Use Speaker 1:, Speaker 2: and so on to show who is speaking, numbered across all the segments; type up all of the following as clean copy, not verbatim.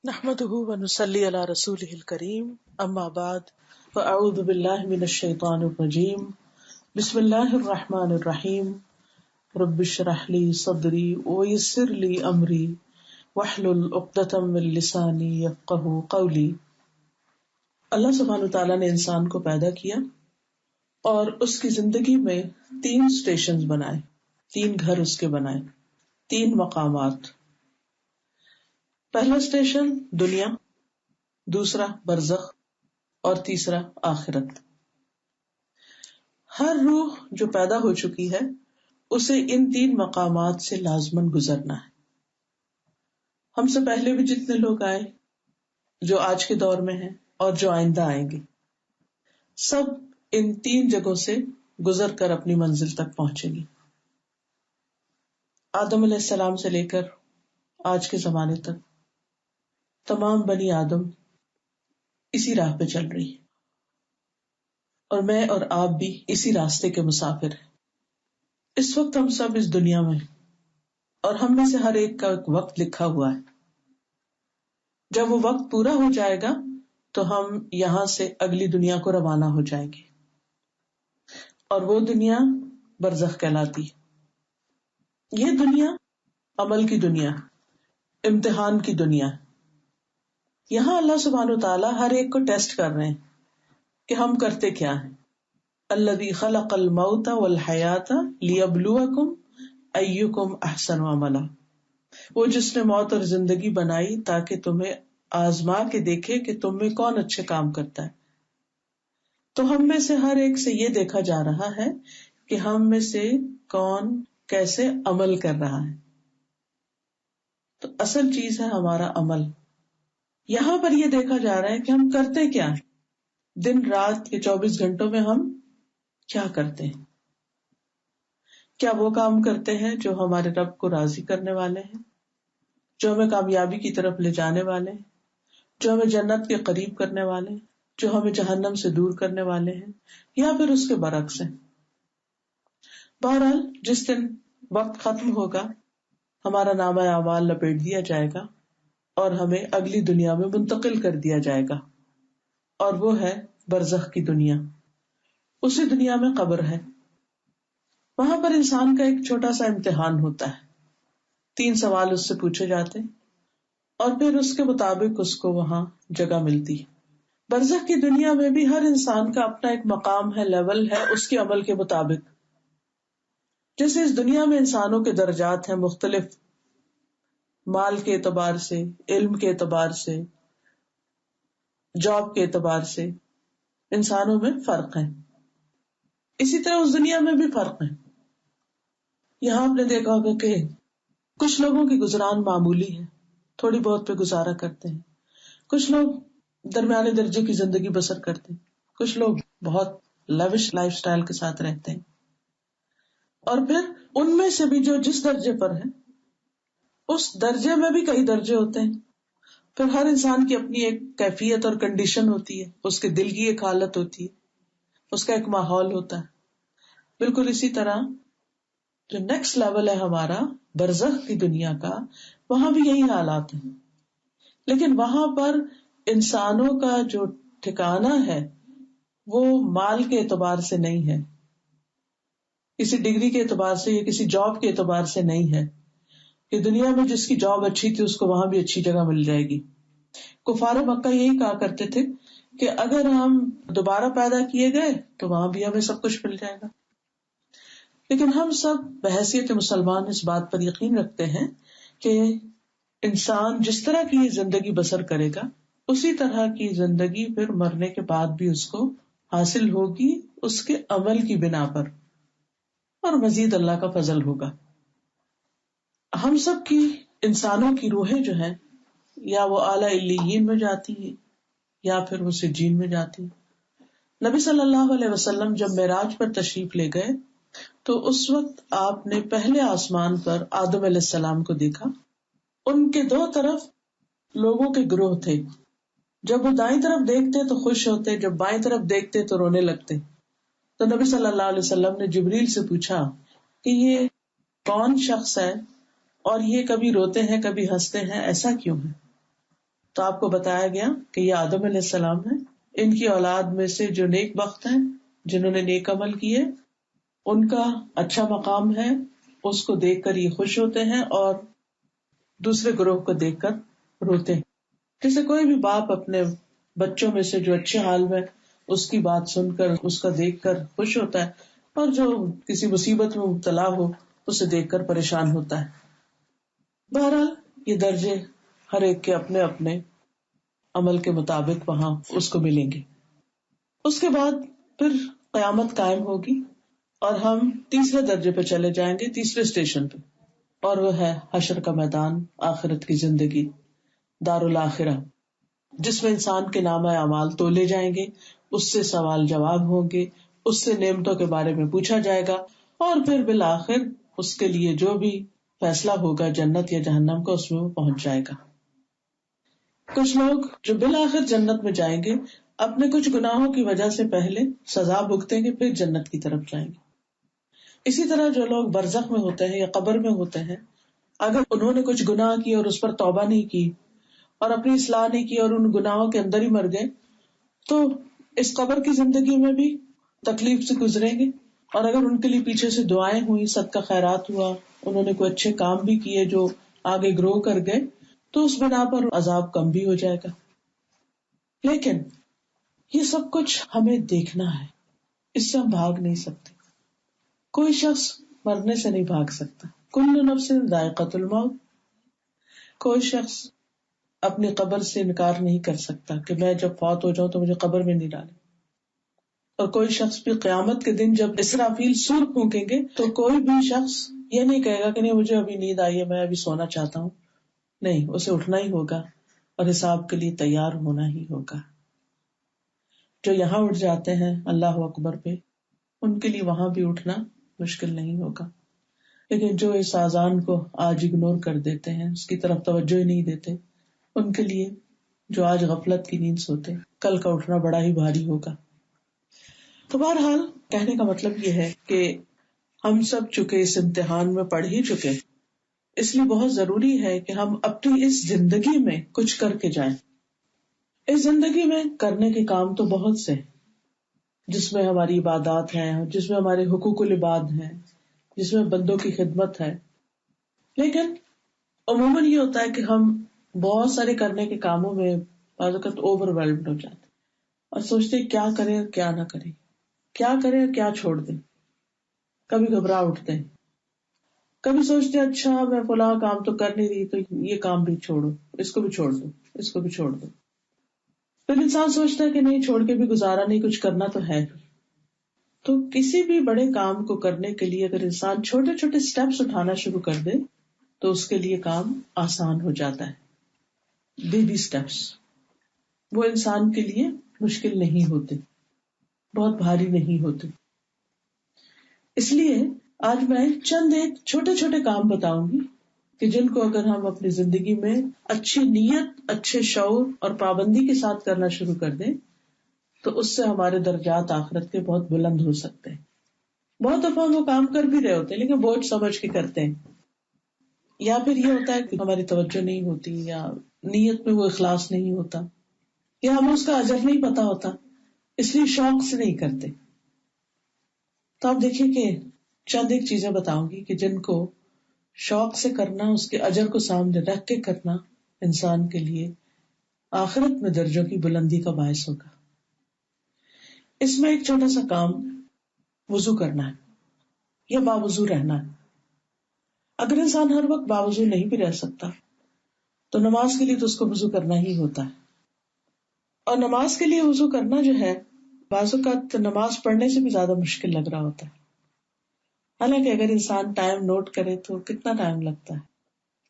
Speaker 1: نحمده ونصلي على رسوله الكريم اما بعد فاعوذ بالله من الشيطان الرجيم بسم الله الرحمن الرحيم رب اشرح لي صدري ويسر لي امري واحلل عقدة من لساني يفقهوا قولي۔ اللہ سبحانہ وتعالیٰ نے انسان کو پیدا کیا اور اس کی زندگی میں 3 اسٹیشنز بنائے، 3 گھر اس کے بنائے، 3 مقامات۔ پہلا اسٹیشن دنیا، دوسرا برزخ اور تیسرا آخرت۔ ہر روح جو پیدا ہو چکی ہے اسے ان 3 مقامات سے لازماً گزرنا ہے۔ ہم سے پہلے بھی جتنے لوگ آئے، جو آج کے دور میں ہیں اور جو آئندہ آئیں گے، سب ان 3 جگہوں سے گزر کر اپنی منزل تک پہنچیں گے۔ آدم علیہ السلام سے لے کر آج کے زمانے تک تمام بنی آدم اسی راہ پہ چل رہی ہے، اور میں اور آپ بھی اسی راستے کے مسافر ہیں۔ اس وقت ہم سب اس دنیا میں، اور ہم میں سے ہر ایک کا ایک وقت لکھا ہوا ہے۔ جب وہ وقت پورا ہو جائے گا تو ہم یہاں سے اگلی دنیا کو روانہ ہو جائیں گے، اور وہ دنیا برزخ کہلاتی ہے۔ یہ دنیا عمل کی دنیا، امتحان کی دنیا۔ یہاں اللہ سبحانہ وتعالیٰ ہر ایک کو ٹیسٹ کر رہے ہیں کہ ہم کرتے کیا ہیں۔ الذی خلق الموت والحیات لیبلوکم ایکم احسن عملا، وہ جس نے موت اور زندگی بنائی تاکہ تمہیں آزما کے دیکھے کہ تم میں کون اچھے کام کرتا ہے۔ تو ہم میں سے ہر ایک سے یہ دیکھا جا رہا ہے کہ ہم میں سے کون کیسے عمل کر رہا ہے۔ تو اصل چیز ہے ہمارا عمل۔ یہاں پر یہ دیکھا جا رہا ہے کہ ہم کرتے کیا ہیں، دن رات کے 24 گھنٹوں میں ہم کیا کرتے ہیں۔ کیا وہ کام کرتے ہیں جو ہمارے رب کو راضی کرنے والے ہیں، جو ہمیں کامیابی کی طرف لے جانے والے ہیں، جو ہمیں جنت کے قریب کرنے والے ہیں، جو ہمیں جہنم سے دور کرنے والے ہیں، یا پھر اس کے برعکس ہیں۔ بہرحال جس دن وقت ختم ہوگا ہمارا نامہ اعمال لپیٹ دیا جائے گا اور ہمیں اگلی دنیا میں منتقل کر دیا جائے گا، اور وہ ہے برزخ کی دنیا۔ اسی دنیا میں قبر ہے۔ وہاں پر انسان کا ایک چھوٹا سا امتحان ہوتا ہے، 3 سوال اس سے پوچھے جاتے ہیں، اور پھر اس کے مطابق اس کو وہاں جگہ ملتی ہے۔ برزخ کی دنیا میں بھی ہر انسان کا اپنا ایک مقام ہے، لیول ہے اس کے عمل کے مطابق۔ جیسے اس دنیا میں انسانوں کے درجات ہیں مختلف، مال کے اعتبار سے، علم کے اعتبار سے، جاب کے اعتبار سے انسانوں میں فرق ہے۔ اسی طرح اس دنیا میں بھی فرق ہے۔ یہاں آپ نے دیکھا ہوگا کہ کچھ لوگوں کی گزران معمولی ہے، تھوڑی بہت پہ گزارا کرتے ہیں، کچھ لوگ درمیانے درجے کی زندگی بسر کرتے ہیں، کچھ لوگ بہت لیوش لائف سٹائل کے ساتھ رہتے ہیں، اور پھر ان میں سے بھی جو جس درجے پر ہے اس درجے میں بھی کئی درجے ہوتے ہیں۔ پھر ہر انسان کی اپنی ایک کیفیت اور کنڈیشن ہوتی ہے، اس کے دل کی ایک حالت ہوتی ہے، اس کا ایک ماحول ہوتا ہے۔ بالکل اسی طرح جو نیکسٹ لیول ہے ہمارا برزخ کی دنیا کا، وہاں بھی یہی حالات ہیں، لیکن وہاں پر انسانوں کا جو ٹھکانہ ہے وہ مال کے اعتبار سے نہیں ہے، کسی ڈگری کے اعتبار سے یا کسی جاب کے اعتبار سے نہیں ہے کہ دنیا میں جس کی جاب اچھی تھی اس کو وہاں بھی اچھی جگہ مل جائے گی۔ کفار مکہ یہی کہا کرتے تھے کہ اگر ہم دوبارہ پیدا کیے گئے تو وہاں بھی ہمیں سب کچھ مل جائے گا۔ لیکن ہم سب بحیثیت مسلمان اس بات پر یقین رکھتے ہیں کہ انسان جس طرح کی زندگی بسر کرے گا اسی طرح کی زندگی پھر مرنے کے بعد بھی اس کو حاصل ہوگی، اس کے عمل کی بنا پر، اور مزید اللہ کا فضل ہوگا۔ ہم سب کی انسانوں کی روحیں جو ہیں یا وہ اعلیٰ علیین میں جاتی ہیں یا پھر وہ سجین میں جاتی ہیں۔ نبی صلی اللہ علیہ وسلم جب معراج پر تشریف لے گئے تو اس وقت آپ نے پہلے آسمان پر آدم علیہ السلام کو دیکھا۔ ان کے 2 طرف لوگوں کے گروہ تھے، جب وہ دائیں طرف دیکھتے تو خوش ہوتے، جب بائیں طرف دیکھتے تو رونے لگتے۔ تو نبی صلی اللہ علیہ وسلم نے جبریل سے پوچھا کہ یہ کون شخص ہے اور یہ کبھی روتے ہیں کبھی ہنستے ہیں، ایسا کیوں ہے؟ تو آپ کو بتایا گیا کہ یہ آدم علیہ السلام ہے، ان کی اولاد میں سے جو نیک بخت ہیں، جنہوں نے نیک عمل کیے، ان کا اچھا مقام ہے، اس کو دیکھ کر یہ خوش ہوتے ہیں اور دوسرے گروہ کو دیکھ کر روتے ہیں. جیسے کوئی بھی باپ اپنے بچوں میں سے جو اچھے حال میں اس کی بات سن کر اس کا دیکھ کر خوش ہوتا ہے، اور جو کسی مصیبت میں مبتلا ہو اسے دیکھ کر پریشان ہوتا ہے. بہرحال یہ درجے ہر ایک کے اپنے اپنے عمل کے مطابق وہاں اس کو ملیں گے. اس کے بعد پھر قیامت قائم ہوگی اور ہم تیسرے درجے پہ چلے جائیں گے، تیسرے اسٹیشن پہ، اور وہ ہے حشر کا میدان، آخرت کی زندگی، دار الاخرہ، جس میں انسان کے نامہ اعمال تولے جائیں گے، اس سے سوال جواب ہوں گے، اس سے نعمتوں کے بارے میں پوچھا جائے گا، اور پھر بالآخر اس کے لیے جو بھی فیصلہ ہوگا جنت یا جہنم کا، اس میں وہ پہنچ جائے گا. کچھ لوگ جو بالآخر جنت میں جائیں گے اپنے کچھ گناہوں کی وجہ سے پہلے سزا بھگتیں گے، پھر جنت کی طرف جائیں گے. اسی طرح جو لوگ برزخ میں ہوتے ہیں یا قبر میں ہوتے ہیں، اگر انہوں نے کچھ گناہ کیے اور اس پر توبہ نہیں کی اور اپنی اصلاح نہیں کی اور ان گناہوں کے اندر ہی مر گئے، تو اس قبر کی زندگی میں بھی تکلیف سے گزریں گے. اور اگر ان کے لیے پیچھے سے دعائیں ہوئی، صدقہ خیرات ہوا، انہوں نے کوئی اچھے کام بھی کیے جو آگے گرو کر گئے، تو اس بنا پر عذاب کم بھی ہو جائے گا. لیکن یہ سب کچھ ہمیں دیکھنا ہے، اس سے ہم بھاگ نہیں سکتے. کوئی شخص مرنے سے نہیں بھاگ سکتا. کل نفس ذائقۃ الموت. کوئی شخص اپنی قبر سے انکار نہیں کر سکتا کہ میں جب فوت ہو جاؤں تو مجھے قبر میں نہیں ڈالے. اور کوئی شخص بھی قیامت کے دن جب اسرافیل سور پھونکیں گے تو کوئی بھی شخص یہ نہیں کہے گا کہ نہیں مجھے ابھی نیند آئی ہے، میں ابھی سونا چاہتا ہوں. نہیں، اسے اٹھنا ہی ہوگا اور حساب کے لیے تیار ہونا ہی ہوگا. جو یہاں اٹھ جاتے ہیں اللہ اکبر پہ، ان کے لیے وہاں بھی اٹھنا مشکل نہیں ہوگا. لیکن جو اس اذان کو آج اگنور کر دیتے ہیں، اس کی طرف توجہ ہی نہیں دیتے، ان کے لیے جو آج غفلت کی نیند سوتے، کل کا اٹھنا بڑا ہی بھاری ہوگا. تو بہرحال کہنے کا مطلب یہ ہے کہ ہم سب چکے اس امتحان میں پڑھ ہی چکے، اس لیے بہت ضروری ہے کہ ہم اپنی اس زندگی میں کچھ کر کے جائیں. اس زندگی میں کرنے کے کام تو بہت سے، جس میں ہماری عبادات ہیں، جس میں ہمارے حقوق العباد ہیں، جس میں بندوں کی خدمت ہے. لیکن عموماً یہ ہوتا ہے کہ ہم بہت سارے کرنے کے کاموں میں بعض اوقات اوور ویلڈ ہو جاتے ہیں اور سوچتے کیا کریں اور کیا نہ کریں، کیا کریں اور کیا چھوڑ دیں. کبھی گھبرا اٹھتے ہیں، کبھی سوچتے ہیں اچھا میں فلاں کام تو کر نہیں رہی تو یہ کام بھی چھوڑو، اس کو بھی چھوڑ دو، اس کو بھی چھوڑ دو. پھر انسان سوچتا ہے کہ نہیں، چھوڑ کے بھی گزارا نہیں، کچھ کرنا تو ہے. تو کسی بھی بڑے کام کو کرنے کے لیے اگر انسان چھوٹے چھوٹے سٹیپس اٹھانا شروع کر دے تو اس کے لیے کام آسان ہو جاتا ہے. بیبی سٹیپس وہ انسان کے لیے مشکل نہیں ہوتے، بہت بھاری نہیں ہوتے. اس لیے آج میں چند ایک چھوٹے چھوٹے کام بتاؤں گی کہ جن کو اگر ہم اپنی زندگی میں اچھی نیت، اچھے شعور اور پابندی کے ساتھ کرنا شروع کر دیں تو اس سے ہمارے درجات آخرت کے بہت بلند ہو سکتے ہیں. بہت دفعہ ہم وہ کام کر بھی رہے ہوتے ہیں لیکن بوجھ سمجھ کے کرتے ہیں، یا پھر یہ ہوتا ہے کہ ہماری توجہ نہیں ہوتی، یا نیت میں وہ اخلاص نہیں ہوتا، یا ہمیں اس کا اجر نہیں پتا ہوتا، اس لیے شوق سے نہیں کرتے. تو آپ دیکھیں کہ چند ایک چیزیں بتاؤں گی کہ جن کو شوق سے کرنا، اس کے اجر کو سامنے رکھ کے کرنا انسان کے لیے آخرت میں درجوں کی بلندی کا باعث ہوگا. اس میں ایک چھوٹا سا کام وضو کرنا ہے یا باوضو رہنا ہے. اگر انسان ہر وقت باوضو نہیں بھی رہ سکتا تو نماز کے لیے تو اس کو وضو کرنا ہی ہوتا ہے. اور نماز کے لیے وضو کرنا جو ہے بعض اوقات نماز پڑھنے سے بھی زیادہ مشکل لگ رہا ہوتا ہے. حالانکہ اگر انسان ٹائم نوٹ کرے تو کتنا ٹائم لگتا ہے،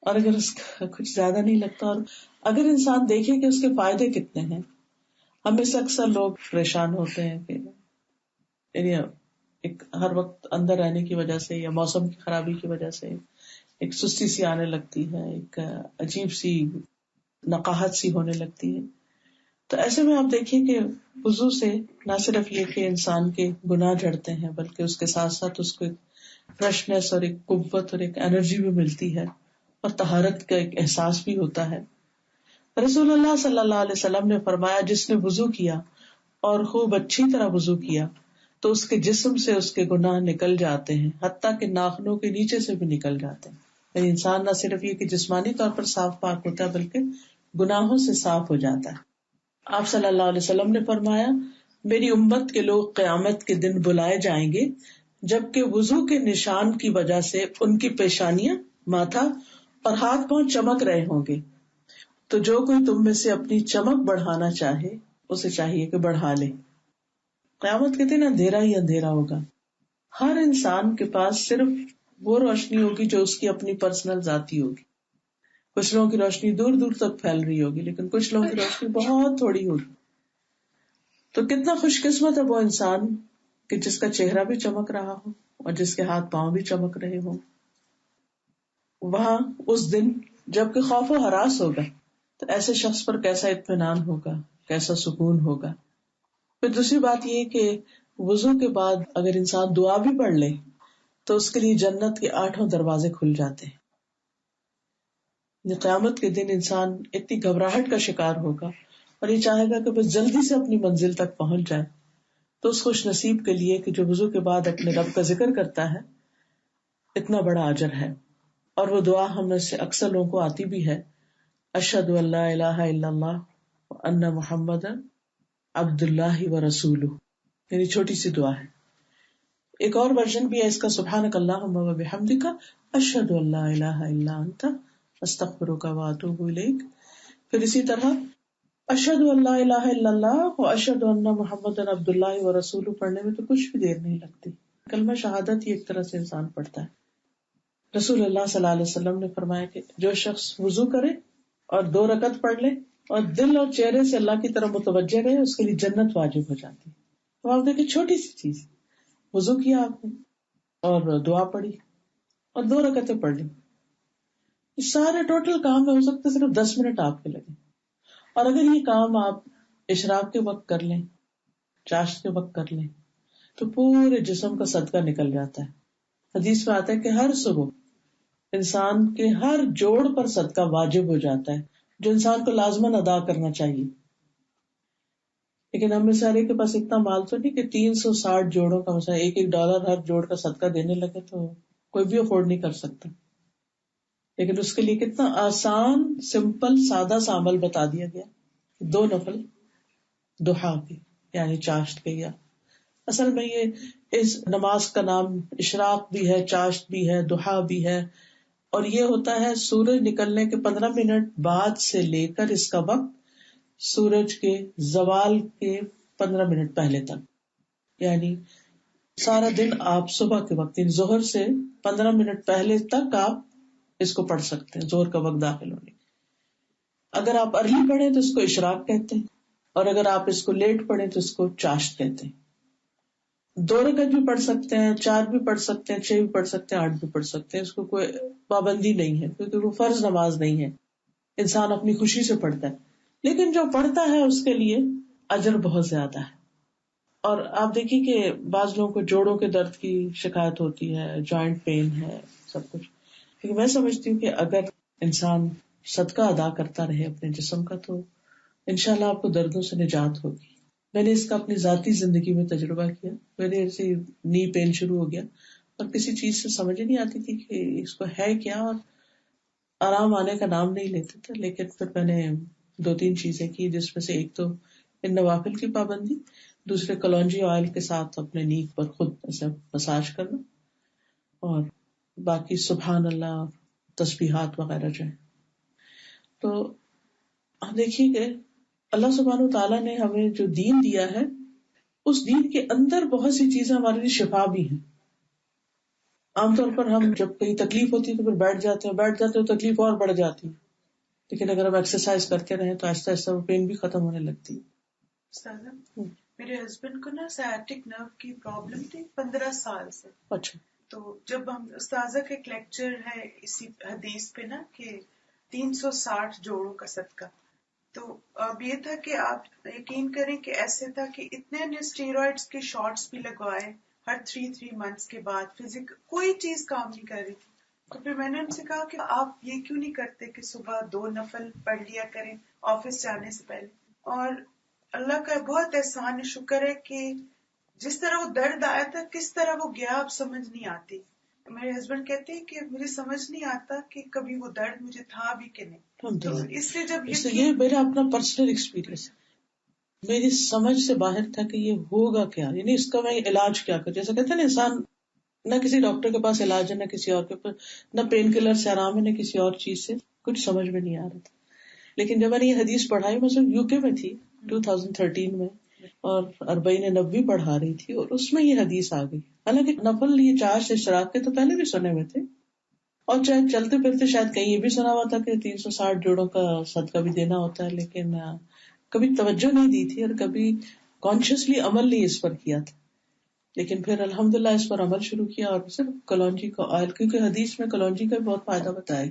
Speaker 1: اور اگر اس کا کچھ زیادہ نہیں لگتا، اور اگر انسان دیکھے کہ اس کے فائدے کتنے ہیں. ہمیں سے اکثر لوگ پریشان ہوتے ہیں کہ یعنی ایک ہر وقت اندر رہنے کی وجہ سے یا موسم کی خرابی کی وجہ سے ایک سستی سی آنے لگتی ہے، ایک عجیب سی نقاہت سی ہونے لگتی ہے. تو ایسے میں آپ دیکھیں کہ وضو سے نہ صرف یہ کہ انسان کے گناہ جھڑتے ہیں بلکہ اس کے ساتھ ساتھ اس کو ایک فریشنس اور ایک قوت اور ایک انرجی بھی ملتی ہے، اور طہارت کا ایک احساس بھی ہوتا ہے. رسول اللہ صلی اللہ علیہ وسلم نے فرمایا جس نے وضو کیا اور خوب اچھی طرح وضو کیا تو اس کے جسم سے اس کے گناہ نکل جاتے ہیں، حتیٰ کہ ناخنوں کے نیچے سے بھی نکل جاتے ہیں. یعنی انسان نہ صرف یہ کہ جسمانی طور پر صاف پاک ہوتا ہے بلکہ گناہوں سے صاف ہو جاتا ہے. آپ صلی اللہ علیہ وسلم نے فرمایا میری امت کے لوگ قیامت کے دن بلائے جائیں گے جبکہ وضو کے نشان کی وجہ سے ان کی پیشانیاں، ماتھا اور ہاتھ پاؤں چمک رہے ہوں گے. تو جو کوئی تم میں سے اپنی چمک بڑھانا چاہے اسے چاہیے کہ بڑھا لے. قیامت کے دن اندھیرا ہی اندھیرا ہوگا. ہر انسان کے پاس صرف وہ روشنی ہوگی جو اس کی اپنی پرسنل ذاتی ہوگی. کچھ لوگوں کی روشنی دور دور تک پھیل رہی ہوگی لیکن کچھ لوگوں کی روشنی بہت تھوڑی ہوگی. تو کتنا خوش قسمت ہے وہ انسان کہ جس کا چہرہ بھی چمک رہا ہو اور جس کے ہاتھ پاؤں بھی چمک رہے ہوں. وہاں اس دن جب کہ خوف و ہراس ہوگا تو ایسے شخص پر کیسا اطمینان ہوگا، کیسا سکون ہوگا. پھر دوسری بات یہ کہ وضو کے بعد اگر انسان دعا بھی پڑھ لے تو اس کے لیے جنت کے 8 دروازے کھل جاتے ہیں. قیامت کے دن انسان اتنی گھبراہٹ کا شکار ہوگا اور یہ چاہے گا کہ بس جلدی سے اپنی منزل تک پہنچ جائے. تو اس خوش نصیب کے لیے کہ جو وضو کے بعد اپنے رب کا ذکر کرتا ہے اتنا بڑا اجر ہے. اور وہ دعا ہم میں سے اکثر لوگوں کو آتی بھی ہے، اشہد ان لا الہ الا اللہ وان محمد عبد اللہ و رسولہ، یعنی چھوٹی سی دعا ہے. ایک اور ورژن بھی ہے اس کا، سبحانک اللہم و بحمدک اشہد ان لا الہ الا انت استغفرک و اتوب الیک. پھر اسی طرح اشہد ان لا الہ الا اللہ و اشہد ان محمد عبد اللہ و رسولہ پڑھنے میں تو کچھ بھی دیر نہیں لگتی. کلمہ شہادت ہی ایک طرح سے انسان پڑھتا ہے. رسول اللہ صلی اللہ علیہ وسلم نے فرمایا کہ جو شخص وضو کرے اور 2 رکعت پڑھ لے اور دل اور چہرے سے اللہ کی طرف متوجہ رہے اس کے لیے جنت واجب ہو جاتی ہے. تو آپ دیکھیں چھوٹی سی چیز، وضو کیا آپ نے اور دعا پڑھی اور 2 رکعتیں پڑھ لی، اس سارے ٹوٹل کام میں ہو سکتا ہے صرف 10 منٹ آپ کے لگے. اور اگر یہ کام آپ اشراق کے وقت کر لیں، چاشت کے وقت کر لیں تو پورے جسم کا صدقہ نکل جاتا ہے. حدیث میں آتا ہے کہ ہر صبح انسان کے ہر جوڑ پر صدقہ واجب ہو جاتا ہے جو انسان کو لازماً ادا کرنا چاہیے. لیکن ہم میں سارے کے پاس اتنا مال تو نہیں کہ 360 جوڑوں کا مثلا $1 ہر جوڑ کا صدقہ دینے لگے تو کوئی بھی افورڈ نہیں کر سکتا. لیکن اس کے لیے کتنا آسان، سمپل، سادہ سا عمل بتا دیا گیا. 2 نفل دحا کے یعنی چاشت کے. یا اصل میں یہ اس نماز کا نام اشراق بھی ہے، چاشت بھی ہے، دحا بھی ہے. اور یہ ہوتا ہے سورج نکلنے کے 15 منٹ بعد سے لے کر اس کا وقت سورج کے زوال کے 15 منٹ پہلے تک. یعنی سارا دن آپ صبح کے وقت یعنی ظہر سے 15 منٹ پہلے تک آپ اس کو پڑھ سکتے ہیں، ظہر کا وقت داخل ہونے. اگر آپ ارلی پڑھیں تو اس کو اشراق کہتے ہیں اور اگر آپ اس کو لیٹ پڑھیں تو اس کو چاشت کہتے ہیں. 2 رکعت بھی پڑھ سکتے ہیں، 4 بھی پڑھ سکتے ہیں، 6 بھی پڑھ سکتے ہیں، 8 بھی پڑھ سکتے ہیں. اس کو کوئی پابندی نہیں ہے کیونکہ وہ فرض نماز نہیں ہے، انسان اپنی خوشی سے پڑھتا ہے. لیکن جو پڑھتا ہے اس کے لیے اجر بہت زیادہ ہے. اور آپ دیکھیے کہ بعض لوگوں کو جوڑوں کے درد کی شکایت ہوتی ہے، جوائنٹ پین ہے، سب کچھ. لیکن میں سمجھتی ہوں کہ اگر انسان صدقہ ادا کرتا رہے اپنے جسم کا تو انشاءاللہ آپ کو دردوں سے نجات ہوگی. میں نے اس کا اپنی ذاتی زندگی میں تجربہ کیا. میرے ایسے نی پین شروع ہو گیا اور کسی چیز سے سمجھ نہیں آتی تھی کہ اس کو ہے کیا، اور آرام آنے کا نام نہیں لیتے تھے. لیکن پھر میں نے 2-3 چیزیں کی جس میں سے ایک تو ان نوافل کی پابندی، دوسرے کلونجی آئل کے ساتھ اپنے نیک پر خود ایسے مساج کرنا، اور باقی سبحان اللہ تسبیحات وغیرہ جو ہے. تو آپ دیکھیے کہ اللہ سبحانہ وتعالیٰ نے ہمیں جو دین دیا ہے اس دین کے اندر بہت سی چیزیں ہمارے لیے شفا بھی ہیں. عام طور پر ہم جب کہیں تکلیف ہوتی ہے تو پھر بیٹھ جاتے ہیں تکلیف اور بڑھ جاتی ہے. لیکن اگر ہم ایکسرسائز کرتے رہیں تو آہستہ آہستہ وہ پین بھی ختم ہونے لگتی ہے.
Speaker 2: استاذہ، میرے ہسبینڈ کو نا سیاٹک نرو کی پرابلم تھی 15 سال سے.
Speaker 1: اچھا.
Speaker 2: تو جب ہم استاذہ کا ایک لیکچر ہے اسی حدیث پہ نا کہ 360 جوڑوں کا صدقہ، تو اب یہ تھا کہ آپ یقین کریں کہ ایسے تھا کہ اتنے اسٹیرائڈز کے شاٹس بھی لگوائے ہر 3 منتھس کے بعد، کوئی چیز کام نہیں کر رہی تھی. تو پھر میں نے ان سے کہا کہ آپ یہ کیوں نہیں کرتے کہ صبح 2 نفل پڑھ لیا کریں آفس جانے سے پہلے. اور اللہ کا بہت احسان شکر ہے کہ جس طرح وہ درد آیا تھا کس طرح وہ گیا اب سمجھ نہیں آتی. میرے ہسبینڈ کہتے ہیں کہ مجھے سمجھ نہیں آتا کہ کبھی وہ درد مجھے تھا بھی کہ نہیں. تو اس سے جب
Speaker 1: یہ میرا اپنا پرسنل ایکسپیرینس میری سمجھ سے باہر تھا کہ یہ ہوگا کیا، یعنی اس کا میں علاج کیا کروں. جیسے کہتے ہیں نا انسان نہ کسی ڈاکٹر کے پاس علاج ہے نہ کسی اور کے پاس، نہ پین کلر سے آرام ہے نہ کسی اور چیز سے، کچھ سمجھ میں نہیں آ رہا تھا. لیکن جب میں نے یہ حدیث پڑھائی، میں یو کے میں تھی 2013 میں، اور 40 نبوی پڑھا رہی تھی، اور اس میں یہ حدیث آ گئی. حالانکہ نفل یہ 4 سے اشراق کے تو پہلے بھی سنے ہوئے تھے، اور چاہے چلتے پھرتے شاید کہیں یہ بھی سنا ہوا تھا کہ 360 جوڑوں کا صدقہ بھی دینا ہوتا ہے، لیکن کبھی توجہ نہیں دی تھی اور کبھی کانشیسلی عمل نہیں اس پر کیا تھا. لیکن پھر الحمدللہ اس پر عمل شروع کیا، اور صرف کلونجی کا آئل، کیونکہ حدیث میں کلونجی کا بہت فائدہ بتایا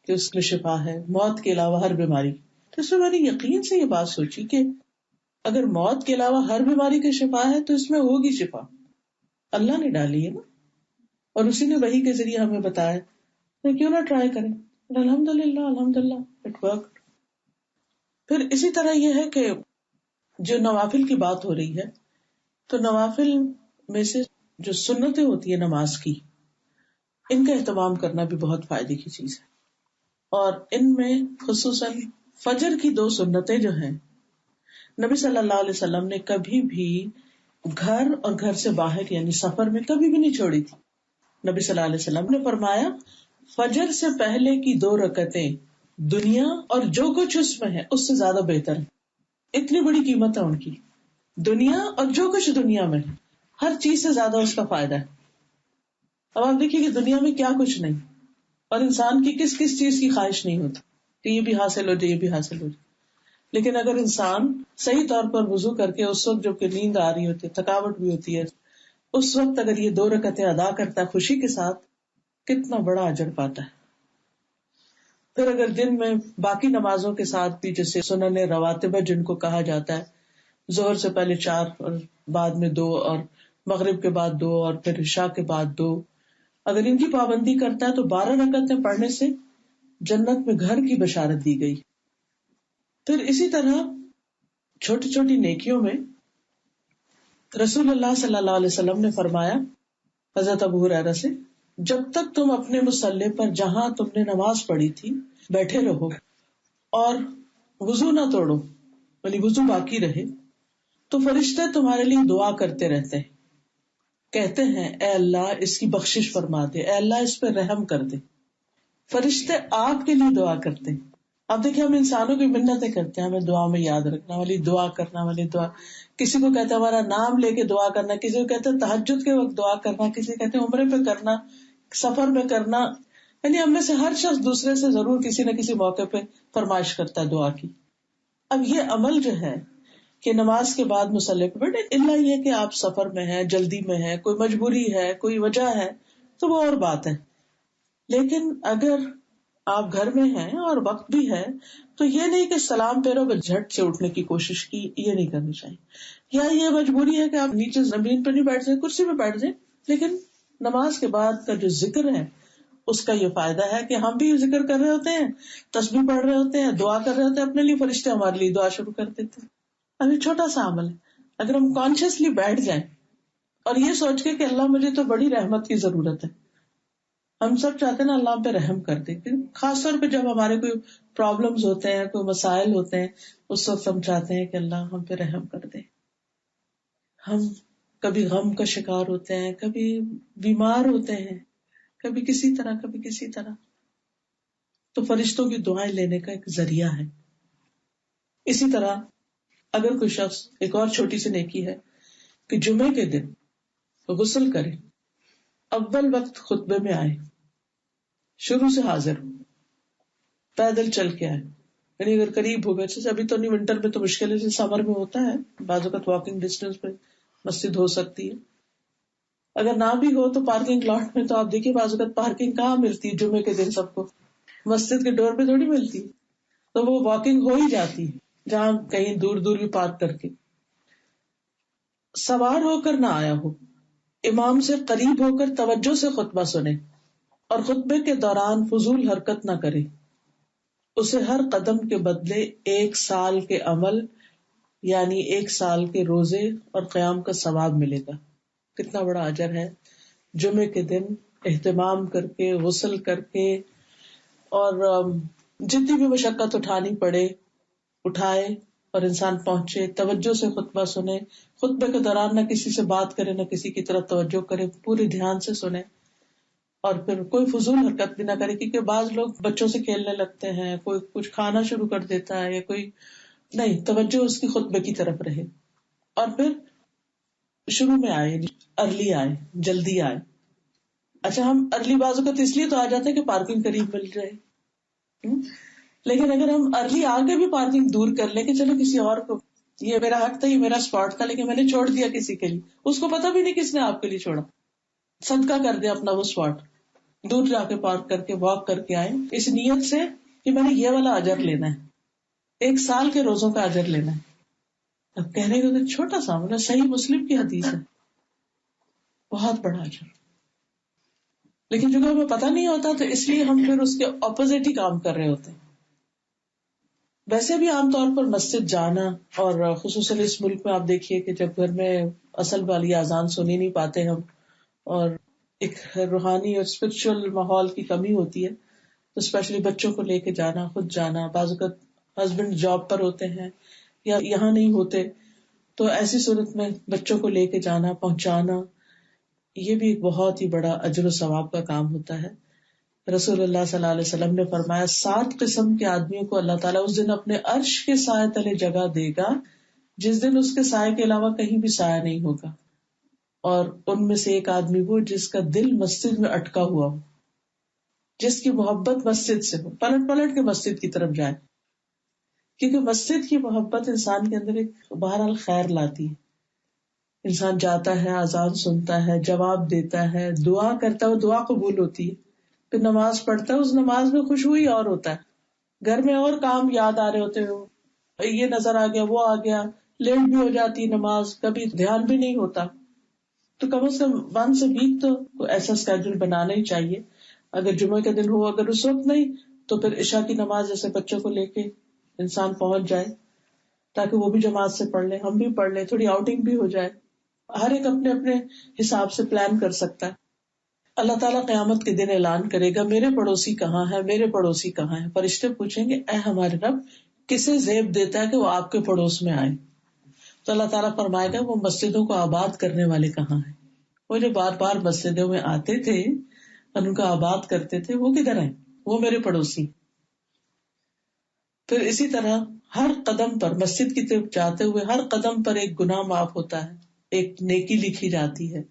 Speaker 1: کہ اس میں شفا ہے موت کے علاوہ ہر بیماری. تو اس میں میں نے یقین سے یہ بات سوچی کہ اگر موت کے علاوہ ہر بیماری کی شفا ہے تو اس میں ہوگی شفا، اللہ نے ڈالی ہے نا، اور اسی نے وحی کے ذریعے ہمیں بتایا، تو کیوں نہ ٹرائی کریں. الحمدللہ اٹ ورک. پھر اسی طرح یہ ہے کہ جو نوافل کی بات ہو رہی ہے، تو نوافل میں سے جو سنتیں ہوتی ہیں نماز کی، ان کا اہتمام کرنا بھی بہت فائدے کی چیز ہے. اور ان میں خصوصاً فجر کی 2 سنتیں جو ہیں، نبی صلی اللہ علیہ وسلم نے کبھی بھی گھر اور گھر سے باہر یعنی سفر میں کبھی بھی نہیں چھوڑی تھی. نبی صلی اللہ علیہ وسلم نے فرمایا فجر سے پہلے کی 2 رکعتیں دنیا اور جو کچھ اس میں ہے اس سے زیادہ بہتر ہے. اتنی بڑی قیمت ہے ان کی، دنیا اور جو کچھ دنیا میں ہے ہر چیز سے زیادہ اس کا فائدہ ہے. اب آپ دیکھیے کہ دنیا میں کیا کچھ نہیں، اور انسان کی کس کس چیز کی خواہش نہیں ہوتی کہ یہ بھی حاصل ہو جائے یہ بھی حاصل ہو جائے. لیکن اگر انسان صحیح طور پر وضو کر کے اس وقت جب کہ نیند آ رہی ہوتی ہے، تھکاوٹ بھی ہوتی ہے، اس وقت اگر یہ 2 رکعتیں ادا کرتا ہے خوشی کے ساتھ، کتنا بڑا اجر پاتا ہے. پھر اگر دن میں باقی نمازوں کے ساتھ بھی، جیسے سنن رواتب جن کو کہا جاتا ہے، ظہر سے پہلے 4 اور بعد میں 2، اور مغرب کے بعد 2، اور پھر عشاء کے بعد 2، اگر ان کی پابندی کرتا ہے تو 12 رکعتیں پڑھنے سے جنت میں گھر کی بشارت دی گئی. پھر اسی طرح چھوٹی چھوٹی نیکیوں میں رسول اللہ صلی اللہ علیہ وسلم نے فرمایا حضرت ابو ہریرہ سے، جب تک تم اپنے مصلی پر جہاں تم نے نماز پڑھی تھی بیٹھے رہو اور وضو نہ توڑو، یعنی وضو باقی رہے، تو فرشتے تمہارے لیے دعا کرتے رہتے ہیں، کہتے ہیں اے اللہ اس کی بخشش فرما دے، اے اللہ اس پہ رحم کر دے. فرشتے آپ کے لیے دعا کرتے ہیں. اب دیکھیں ہم انسانوں کی منتیں کرتے ہیں، ہمیں دعا میں یاد رکھنا والی، دعا کرنا والی، دعا کسی کو کہتے ہیں ہمارا نام لے کے دعا کرنا، کسی کو کہتے ہیں تہجد کے وقت دعا کرنا، کسی کو کہتے ہیں عمرے پہ کرنا، سفر میں کرنا. یعنی ہم میں سے ہر شخص دوسرے سے ضرور کسی نہ کسی موقع پہ فرمائش کرتا ہے دعا کی. اب یہ عمل جو ہے کہ نماز کے بعد مصلی پہ بیٹھے، اللہ یہ کہ آپ سفر میں ہیں، جلدی میں ہیں، کوئی مجبوری ہے، کوئی وجہ ہے تو وہ اور بات ہے. لیکن اگر آپ گھر میں ہیں اور وقت بھی ہے تو یہ نہیں کہ سلام پھیرو بس جھٹ سے اٹھنے کی کوشش کی، یہ نہیں کرنی چاہیے. یا یہ مجبوری ہے کہ آپ نیچے زمین پہ نہیں بیٹھ جائیں، کرسی پہ بیٹھ جائیں، لیکن نماز کے بعد کا جو ذکر ہے اس کا یہ فائدہ ہے کہ ہم بھی ذکر کر رہے ہوتے ہیں، تسبیح پڑھ رہے ہوتے ہیں، دعا کر رہے ہوتے ہیں اپنے لیے، فرشتے ہمارے لیے دعا شروع کر دیتے ہیں. ابھی چھوٹا سا عمل ہے، اگر ہم کانشیسلی بیٹھ جائیں اور یہ سوچ کے کہ اللہ مجھے تو بڑی رحمت کی ضرورت ہے، ہم سب چاہتے ہیں نا اللہ پہ رحم کر دے، خاص طور پہ جب ہمارے کوئی پرابلمز ہوتے ہیں، کوئی مسائل ہوتے ہیں، اس وقت ہم چاہتے ہیں کہ اللہ ہم پہ رحم کر دے. ہم کبھی غم کا شکار ہوتے ہیں، کبھی بیمار ہوتے ہیں، کبھی کسی طرح، تو فرشتوں کی دعائیں لینے کا ایک ذریعہ ہے. اسی طرح اگر کوئی شخص، ایک اور چھوٹی سی نیکی ہے کہ جمعے کے دن غسل کرے، اول وقت خطبے میں آئے، شروع سے حاضر ہو، پیدل چل کے آئے، یعنی اگر قریب ہو گئے، جیسے ابھی تو نہیں، ونٹر میں تو مشکل ہے، جیسے سمر میں ہوتا ہے بعض اوقات واکنگ ڈسٹینس پہ مسجد ہو سکتی ہے. اگر نہ بھی ہو تو پارکنگ لاٹ میں، تو آپ دیکھیے بعض اوقات پارکنگ کہاں ملتی ہے جمعے کے دن، سب کو مسجد کے ڈور پہ تھوڑی ملتی ہے، تو وہ واکنگ ہو ہی جاتی ہے جہاں کہیں دور دور بھی پارک کر کے. سوار ہو کر نہ آیا ہو، امام سے قریب ہو کر توجہ سے خطبہ سنے، اور خطبے کے دوران فضول حرکت نہ کرے. اسے ہر قدم کے بدلے 1 سال کے عمل یعنی 1 سال کے روزے اور قیام کا ثواب ملے گا. کتنا بڑا اجر ہے. جمعے کے دن اہتمام کر کے غسل کر کے اور جتنی بھی مشقت اٹھانی پڑے اٹھائے اور انسان پہنچے, توجہ سے خطبہ سنے, خطبے کے دوران نہ کسی سے بات کرے نہ کسی کی طرف توجہ کرے, پورے دھیان سے سنے, اور پھر کوئی فضول حرکت بھی نہ کرے. کیونکہ بعض لوگ بچوں سے کھیلنے لگتے ہیں, کوئی کچھ کھانا شروع کر دیتا ہے, یا کوئی نہیں, توجہ اس کی خطبے کی طرف رہے. اور پھر شروع میں آئے, ارلی آئے, جلدی آئے. اچھا, ہم ارلی بازو کا تو اس لیے تو آ جاتے ہیں کہ پارکنگ قریب مل جائے, لیکن اگر ہم ارلی آگے بھی پارکنگ دور کر لیں کہ چلو کسی اور کو, یہ میرا حق تھا, یہ میرا اسپاٹ تھا, لیکن میں نے چھوڑ دیا کسی کے لیے, اس کو پتا بھی نہیں کس نے آپ کے لیے چھوڑا, صدقہ کر دیا اپنا وہ اسپاٹ, دور جا کے پارک کر کے واک کر کے آئے اس نیت سے کہ میں نے یہ والا اجر لینا ہے, 1 سال کے روزوں کا اجر لینا ہے. اب کہنے کو چھوٹا سا مطلب صحیح مسلم کی حدیث ہے, بہت بڑا اجر, لیکن جو ہمیں پتہ نہیں ہوتا تو اس لیے ہم پھر اس کے اپوزٹ ہی کام کر رہے ہوتے ہیں. ویسے بھی عام طور پر مسجد جانا, اور خصوصاً اس ملک میں آپ دیکھیے کہ جب گھر میں اصل والی اذان سنی نہیں پاتے ہم, اور ایک روحانی اور اسپرچل ماحول کی کمی ہوتی ہے, تو اسپیشلی بچوں کو لے کے جانا, خود جانا, بعض اوقات ہسبینڈ جاب پر ہوتے ہیں یا یہاں نہیں ہوتے, تو ایسی صورت میں بچوں کو لے کے جانا, پہنچانا, یہ بھی ایک بہت ہی بڑا اجر و ثواب کا کام ہوتا ہے. رسول اللہ صلی اللہ علیہ وسلم نے فرمایا 7 قسم کے آدمیوں کو اللہ تعالیٰ اس دن اپنے عرش کے سائے تلے جگہ دے گا جس دن اس کے سائے کے علاوہ کہیں بھی سایہ نہیں ہوگا, اور ان میں سے ایک آدمی وہ جس کا دل مسجد میں اٹکا ہوا ہو, جس کی محبت مسجد سے ہو, پلٹ پلٹ کے مسجد کی طرف جائے, کیونکہ مسجد کی محبت انسان کے اندر ایک بہرحال خیر لاتی ہے. انسان جاتا ہے, اذان سنتا ہے, جواب دیتا ہے, دعا کرتا ہے, وہ دعا قبول ہوتی ہے, پھر نماز پڑھتا ہے, اس نماز میں خوشبوئی اور ہوتا ہے, گھر میں اور کام یاد آ رہے ہوتے ہیں, یہ نظر آ گیا, وہ آ گیا, لیٹ بھی ہو جاتی نماز, کبھی دھیان بھی نہیں ہوتا. تو کم از کم 1 سے ویک تو ایسا اسکیڈول بنانا ہی چاہیے. اگر جمعے کا دن ہو, اگر اس وقت نہیں تو پھر عشاء کی نماز جیسے بچوں کو لے کے انسان پہنچ جائے, تاکہ وہ بھی جماعت سے پڑھ لیں, ہم بھی پڑھ لیں, تھوڑی آؤٹنگ بھی ہو جائے. ہر ایک اپنے اپنے حساب سے پلان کر سکتا ہے. اللہ تعالیٰ قیامت کے دن اعلان کرے گا میرے پڑوسی کہاں ہے, میرے پڑوسی کہاں ہے. فرشتے پوچھیں گے اے ہمارے رب کسے زیب دیتا ہے کہ وہ آپ کے پڑوس میں آئے؟ تو اللہ تعالیٰ فرمائے گا وہ مسجدوں کو آباد کرنے والے کہاں ہیں. وہ جو بار بار مسجدوں میں آتے تھے اور ان کو آباد کرتے تھے, وہ کدھر ہیں؟ وہ میرے پڑوسی. پھر اسی طرح ہر قدم پر مسجد کی طرف جاتے ہوئے ہر قدم پر ایک گناہ معاف ہوتا ہے, ایک نیکی لکھی جاتی ہے.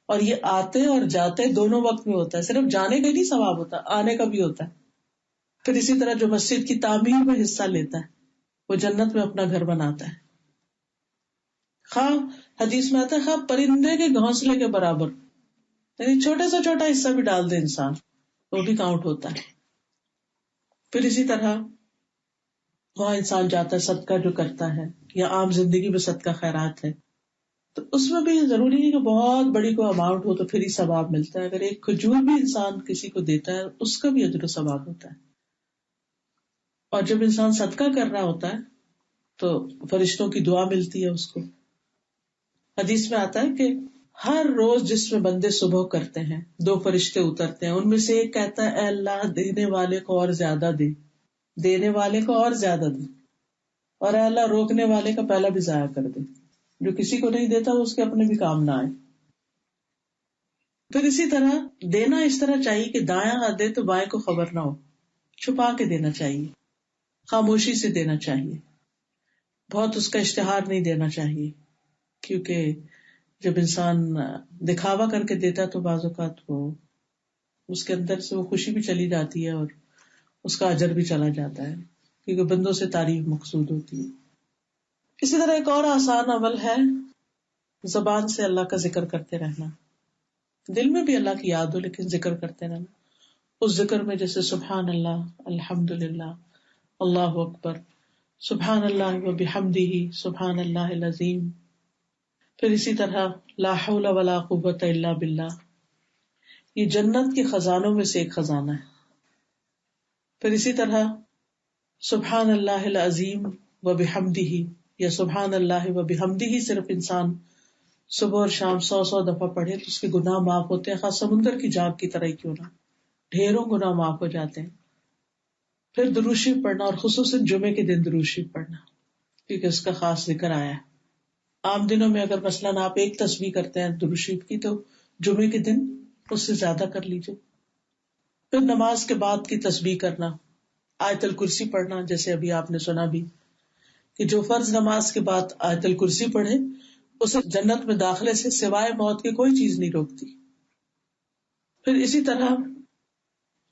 Speaker 1: اور یہ آتے اور جاتے دونوں وقت میں ہوتا ہے, صرف جانے کا نہیں ثواب ہوتا, آنے کا بھی ہوتا ہے. پھر اسی طرح جو مسجد کی تعمیر میں حصہ لیتا ہے وہ جنت میں اپنا گھر بناتا ہے. خواہ حدیث میں آتا ہے خواہ پرندے کے گھونسلے کے برابر, یعنی چھوٹے سے چھوٹا حصہ بھی ڈال دے انسان, وہ بھی کاؤنٹ ہوتا ہے. پھر اسی طرح وہاں انسان جاتا ہے صدقہ جو کرتا ہے, یا عام زندگی میں صدقہ خیرات ہے, تو اس میں بھی ضروری نہیں کہ بہت بڑی کوئی اماؤنٹ ہو تو پھر ہی ثواب ملتا ہے. اگر ایک کھجور بھی انسان کسی کو دیتا ہے اس کا بھی اجر و ثواب ہوتا ہے. اور جب انسان صدقہ کر رہا ہوتا ہے تو فرشتوں کی دعا ملتی ہے اس کو. حدیث میں آتا ہے کہ ہر روز جس میں بندے صبح کرتے ہیں 2 فرشتے اترتے ہیں, ان میں سے ایک کہتا ہے اے اللہ دینے والے کو اور زیادہ دے, دینے والے کو اور زیادہ دے, اور اے اللہ روکنے والے کا پہلا بھی ضائع کر دے, جو کسی کو نہیں دیتا اس کے اپنے بھی کام نہ آئے. پھر اسی طرح دینا اس طرح چاہیے کہ دایاں ہاتھ دے تو بائیں کو خبر نہ ہو, چھپا کے دینا چاہیے, خاموشی سے دینا چاہیے, بہت اس کا اشتہار نہیں دینا چاہیے. کیونکہ جب انسان دکھاوا کر کے دیتا تو بعض اوقات وہ اس کے اندر سے وہ خوشی بھی چلی جاتی ہے اور اس کا اجر بھی چلا جاتا ہے, کیونکہ بندوں سے تعریف مقصود ہوتی ہے. اسی طرح ایک اور آسان عمل ہے زبان سے اللہ کا ذکر کرتے رہنا, دل میں بھی اللہ کی یاد ہو لیکن ذکر کرتے رہنا. اس ذکر میں جیسے سبحان اللہ, الحمد للہ, اللہ اکبر, سبحان اللہ و بحمدہ, سبحان اللہ العظیم. پھر اسی طرح لا حول ولا قوت الا باللہ, یہ جنت کے خزانوں میں سے ایک خزانہ ہے. پھر اسی طرح سبحان اللہ العظیم و بحمدہ یا سبحان اللہ و بحمدہ صرف انسان صبح اور شام 100 دفعہ پڑھے تو اس کے گناہ معاف ہوتے ہیں، خاص سمندر کی جھاگ کی طرح کیوں نہ، ڈھیروں گناہ معاف ہو جاتے ہیں. پھر درود شریف پڑھنا، اور خصوصاً جمعے کے دن درود شریف پڑھنا کیونکہ اس کا خاص ذکر آیا ہے. عام دنوں میں اگر مثلاً آپ ایک تسبیح کرتے ہیں درود شریف کی تو جمعے کے دن اس سے زیادہ کر لیجیے. پھر نماز کے بعد کی تسبیح کرنا، آیت الکرسی پڑھنا، جیسے ابھی آپ نے سنا بھی کہ جو فرض نماز کے بعد آیت الکرسی پڑھے اسے جنت میں داخلے سے سوائے موت کی کوئی چیز نہیں روکتی. پھر اسی طرح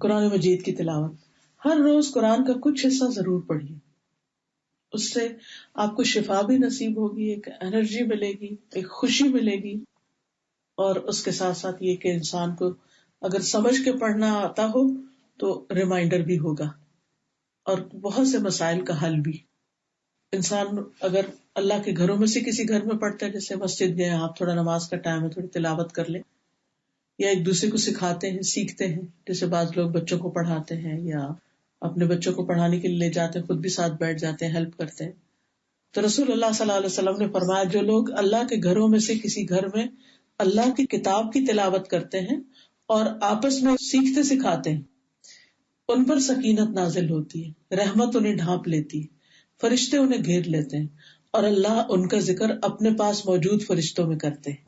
Speaker 1: قرآن مجید کی تلاوت، ہر روز قرآن کا کچھ حصہ ضرور پڑھیے، اس سے آپ کو شفا بھی نصیب ہوگی، ایک انرجی ملے گی، ایک خوشی ملے گی، اور اس کے ساتھ ساتھ یہ کہ انسان کو اگر سمجھ کے پڑھنا آتا ہو تو ریمائنڈر بھی ہوگا اور بہت سے مسائل کا حل بھی. انسان اگر اللہ کے گھروں میں سے کسی گھر میں پڑھتا ہے، جیسے مسجد گئے آپ، تھوڑا نماز کا ٹائم ہے، تھوڑی تلاوت کر لیں، یا ایک دوسرے کو سکھاتے ہیں، سیکھتے ہیں، جیسے بعض لوگ بچوں کو پڑھاتے ہیں یا اپنے بچوں کو پڑھانے کے لیے لے جاتے ہیں، خود بھی ساتھ بیٹھ جاتے ہیں، ہیلپ کرتے ہیں. تو رسول اللہ صلی اللہ علیہ وسلم نے فرمایا جو لوگ اللہ کے گھروں میں سے کسی گھر میں اللہ کی کتاب کی تلاوت کرتے ہیں اور آپس میں سیکھتے سکھاتے ہیں، ان پر سکینت نازل ہوتی ہے، رحمت انہیں ڈھانپ لیتی ہے، فرشتے انہیں گھیر لیتے ہیں اور اللہ ان کا ذکر اپنے پاس موجود فرشتوں میں کرتے ہیں.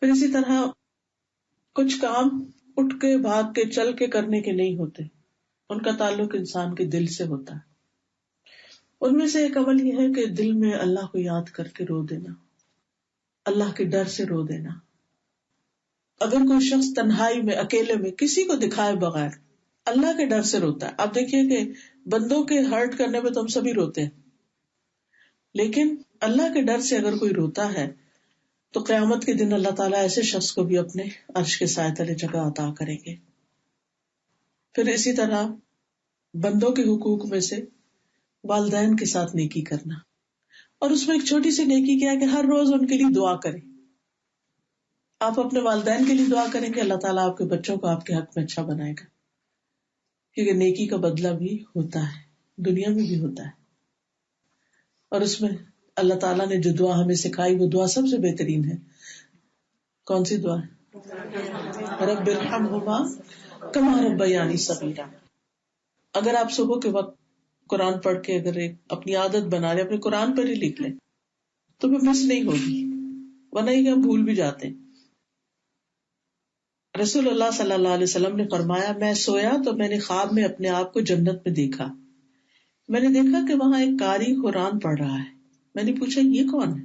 Speaker 1: پھر اسی طرح کچھ کام اٹھ کے بھاگ کے چل کے کرنے کے نہیں ہوتے، ان کا تعلق انسان کے دل سے ہوتا ہے. ان میں سے ایک عمل یہ ہے کہ دل میں اللہ کو یاد کر کے رو دینا، اللہ کے ڈر سے رو دینا. اگر کوئی شخص تنہائی میں اکیلے میں کسی کو دکھائے بغیر اللہ کے ڈر سے روتا ہے، آپ دیکھیے کہ بندوں کے ہرٹ کرنے میں تو ہم سبھی روتے ہیں، لیکن اللہ کے ڈر سے اگر کوئی روتا ہے تو قیامت کے دن اللہ تعالیٰ ایسے شخص کو بھی اپنے عرش کے سائے تلے جگہ عطا کریں گے. پھر اسی طرح بندوں کے حقوق میں سے والدین کے ساتھ نیکی کرنا، اور اس میں ایک چھوٹی سی نیکی کیا کہ ہر روز ان کے لیے دعا کریں. آپ اپنے والدین کے لیے دعا کریں گے، اللہ تعالیٰ آپ کے بچوں کو آپ کے حق میں اچھا بنائے گا، کیونکہ نیکی کا بدلہ بھی ہوتا ہے، دنیا میں بھی ہوتا ہے. اور اس میں اللہ تعالیٰ نے جو دعا ہمیں سکھائی وہ دعا سب سے بہترین ہے. کون سی دعا ہے؟ رب ارحمہما کما ربیانی صغیرا. اگر آپ صبح کے وقت قرآن پڑھ کے اگر ایک اپنی عادت بنا لیں، اپنے قرآن پر ہی لکھ لیں تو پھر مس نہیں ہوگی، ورنہ یہ ہم بھول بھی جاتے ہیں. رسول اللہ صلی اللہ علیہ وسلم نے فرمایا میں سویا تو میں نے خواب میں اپنے آپ کو جنت میں دیکھا. میں نے دیکھا کہ وہاں ایک قاری قرآن پڑھ رہا ہے. میں نے پوچھا یہ کون ہے؟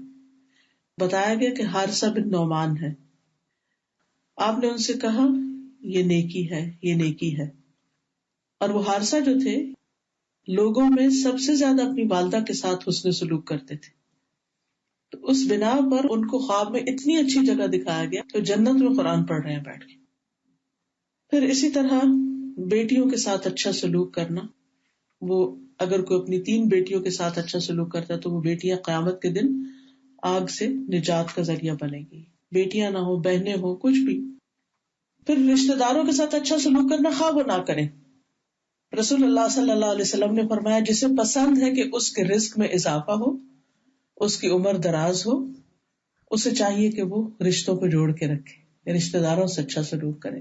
Speaker 1: بتایا گیا کہ حارثہ بن نعمان ہے. آپ نے ان سے کہا یہ نیکی ہے، یہ نیکی ہے. اور وہ حارثہ جو تھے لوگوں میں سب سے زیادہ اپنی والدہ کے ساتھ حسن سلوک کرتے تھے، تو اس بنا پر ان کو خواب میں اتنی اچھی جگہ دکھایا گیا تو جنت میں قرآن پڑھ رہے ہیں بیٹھ کے. پھر اسی طرح بیٹیوں کے ساتھ اچھا سلوک کرنا، وہ اگر کوئی اپنی 3 بیٹیوں کے ساتھ اچھا سلوک کرتا ہے تو وہ بیٹیاں قیامت کے دن آگ سے نجات کا ذریعہ بنے گی، بیٹیاں نہ ہو، بہنیں ہو، کچھ بھی. پھر رشتہ داروں کے ساتھ اچھا سلوک کرنا، خواہ وہ نہ کریں. رسول اللہ صلی اللہ علیہ وسلم نے فرمایا جسے پسند ہے کہ اس کے رزق میں اضافہ ہو، اس کی عمر دراز ہو، اسے چاہیے کہ وہ رشتوں کو جوڑ کے رکھے، رشتہ داروں سے اچھا سلوک کرے.